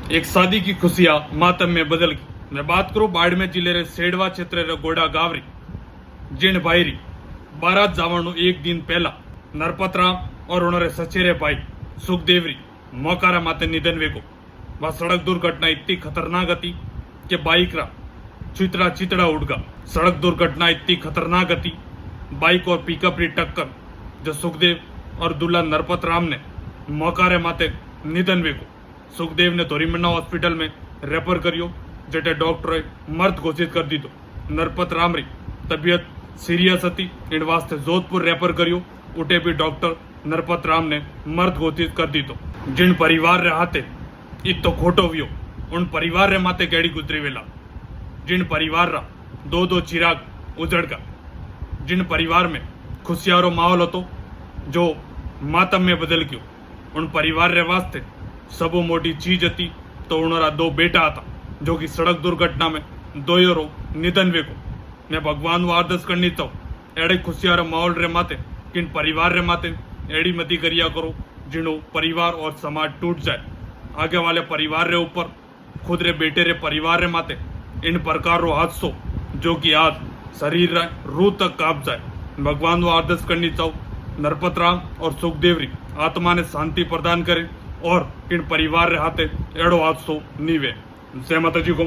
एक शादी की खुशियां मातम में बदल गई। मैं बात करूं बाड़मेर जिले रे सेडवा क्षेत्र रे गोड़ा गावरी जिन भाईरी बारात जावण एक दिन पहला नरपतराम और उन्होंने सचेरे भाई सुखदेवरी मोकारा माते निधन वेगो। वह सड़क दुर्घटना इतनी खतरनाक थी कि बाइक रा चितड़ा चितड़ा उड़ गया। सड़क दुर्घटना इतनी खतरनाक थी, बाइक और पिकअप री टक्कर जो सुखदेव और दुल्ला नरपतराम ने मोकारे माते निधन वेगो। सुखदेव ने धोरीमन्ना हॉस्पिटल में रेफर करियो, जेटे डॉक्टरे मृत घोषित कर दी। नरपतराम री तबीयत सीरियस थी, इन वास्ते जोधपुर रेफर करियो, उठे भी डॉक्टर नरपतराम ने मृत घोषित कर दी। जिन परिवार रे हाथे इत तो खोटो वियो, उन परिवार रे माते केड़ी गुजरी वेला। जिन परिवार रा दो दो चिराग उजड़ गया, जिन परिवार में खुशियारो माहौल હતો जो मातम में बदल गयो, उन परिवार रे वास्ते सबो मोटी चीज थी तो उनरा दो बेटा था जो कि सड़क दुर्घटना में दोयरो निधन वेगो। मैं भगवान वो आदर्श करनी तो एड़े खुशियारो माहौल रे माते किन परिवार रे माते एड़ी मती करिया करो जिनो परिवार और समाज टूट जाए। आगे वाले परिवार रे ऊपर खुद रे बेटे रे परिवार रे माते इन प्रकार रो हादसो जो कि आज शरीर रे रूह तक काप जाए। भगवान वो आदर्श करनी चाहो नरपतराम और सुखदेवरी आत्मा ने शांति प्रदान करे और इन परिवार रे हाथे एड़ो हादसो नीवे। जय माता जी को।